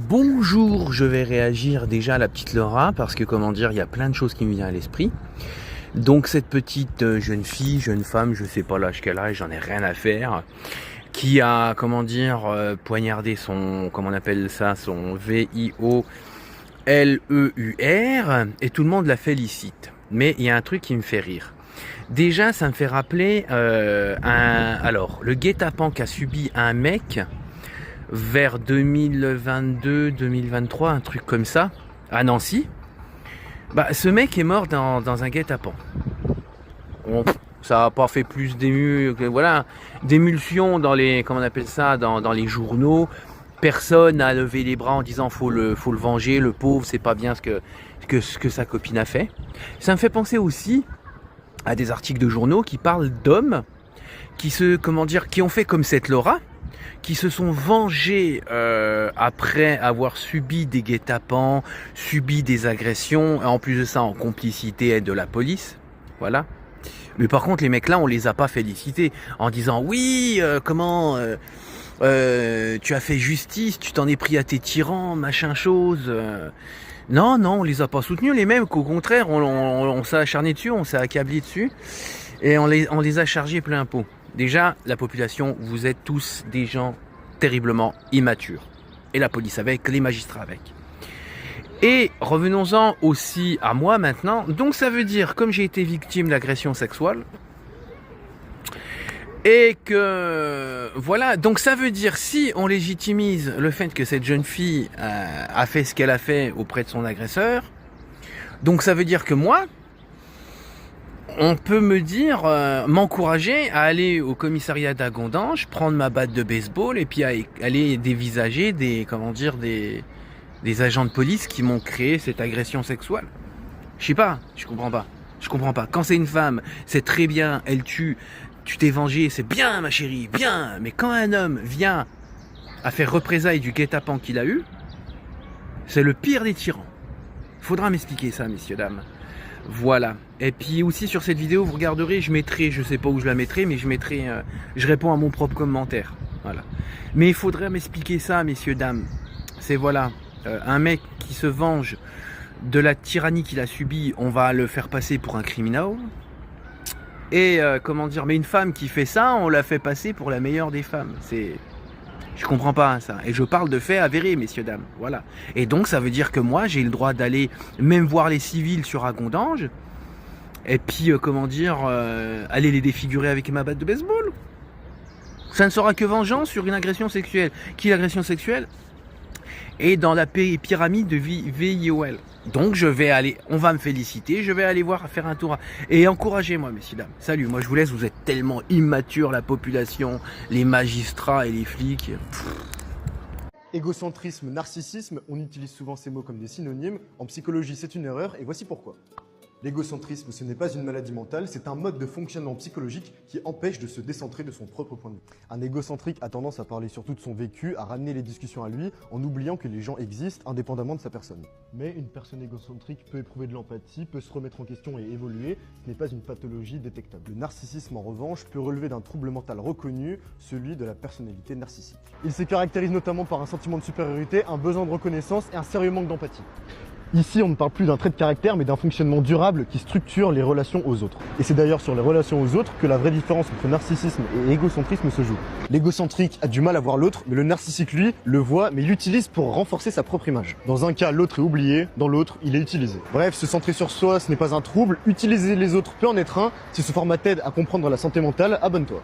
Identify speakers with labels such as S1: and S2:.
S1: Bonjour, je vais réagir déjà à la petite Laura parce que comment dire, il y a plein de choses qui me viennent à l'esprit. Donc cette petite jeune fille, jeune femme, je sais pas l'âge qu'elle a, j'en ai rien à faire, qui a comment dire poignardé son, comment on appelle ça, son VIOLEUR et tout le monde la félicite. Mais il y a un truc qui me fait rire. Déjà, ça me fait rappeler le guet-apens qu'a subi un mec vers 2022-2023, un truc comme ça, à Nancy. Bah, ce mec est mort dans un guet-apens. Bon, ça n'a pas fait plus d'émulsion dans les, comment on appelle ça, dans les journaux. Personne n'a levé les bras en disant faut le venger, le pauvre, c'est pas bien ce que sa copine a fait. Ça me fait penser aussi à des articles de journaux qui parlent d'hommes qui ont fait comme cette Laura, qui se sont vengés après avoir subi des guet-apens, subi des agressions, en plus de ça en complicité de la police, voilà. Mais par contre les mecs là on les a pas félicités en disant oui tu as fait justice, tu t'en es pris à tes tyrans, machin chose. Non, on les a pas soutenus les mêmes, qu'au contraire on s'est acharné dessus, on s'est accablé dessus et on les a chargés plein pot. Déjà, la population, vous êtes tous des gens terriblement immatures. Et la police avec, les magistrats avec. Et revenons-en aussi à moi maintenant. Donc ça veut dire, comme j'ai été victime d'agression sexuelle, et que, voilà, donc ça veut dire, si on légitimise le fait que cette jeune fille a fait ce qu'elle a fait auprès de son agresseur, donc ça veut dire que moi, on peut me dire, m'encourager à aller au commissariat d'Agondange, prendre ma batte de baseball et puis aller dévisager des agents de police qui m'ont créé cette agression sexuelle. Je sais pas, je comprends pas. Quand c'est une femme, c'est très bien, elle tue, tu t'es vengé, c'est bien ma chérie, bien. Mais quand un homme vient à faire représailles du guet-apens qu'il a eu, c'est le pire des tyrans. Faudra m'expliquer ça, messieurs, dames. Voilà. Et puis aussi sur cette vidéo, vous regarderez, je mettrai, je sais pas où je la mettrai, mais je réponds à mon propre commentaire. Voilà. Mais il faudrait m'expliquer ça, messieurs, dames. C'est voilà, un mec qui se venge de la tyrannie qu'il a subie, on va le faire passer pour un criminel. Et mais une femme qui fait ça, on la fait passer pour la meilleure des femmes. Je comprends pas ça. Et je parle de faits avérés, messieurs, dames. Voilà. Et donc, ça veut dire que moi, j'ai le droit d'aller même voir les civils sur Agondange. Et puis, aller les défigurer avec ma batte de baseball. Ça ne sera que vengeance sur une agression sexuelle. Qui l'agression sexuelle est dans la pyramide de VIOL. Donc, on va me féliciter, je vais aller faire un tour. Et encouragez-moi, messieurs, dames. Salut, moi je vous laisse, vous êtes tellement immatures, la population, les magistrats et les flics.
S2: Égocentrisme, narcissisme, on utilise souvent ces mots comme des synonymes. En psychologie, c'est une erreur et voici pourquoi. L'égocentrisme, ce n'est pas une maladie mentale, c'est un mode de fonctionnement psychologique qui empêche de se décentrer de son propre point de vue. Un égocentrique a tendance à parler surtout de son vécu, à ramener les discussions à lui, en oubliant que les gens existent indépendamment de sa personne. Mais une personne égocentrique peut éprouver de l'empathie, peut se remettre en question et évoluer, ce n'est pas une pathologie détectable. Le narcissisme, en revanche, peut relever d'un trouble mental reconnu, celui de la personnalité narcissique. Il se caractérise notamment par un sentiment de supériorité, un besoin de reconnaissance et un sérieux manque d'empathie. Ici, on ne parle plus d'un trait de caractère, mais d'un fonctionnement durable qui structure les relations aux autres. Et c'est d'ailleurs sur les relations aux autres que la vraie différence entre narcissisme et égocentrisme se joue. L'égocentrique a du mal à voir l'autre, mais le narcissique, lui, le voit, mais l'utilise pour renforcer sa propre image. Dans un cas, l'autre est oublié, dans l'autre, il est utilisé. Bref, se centrer sur soi, ce n'est pas un trouble, utiliser les autres peut en être un. Si ce format t'aide à comprendre la santé mentale, abonne-toi.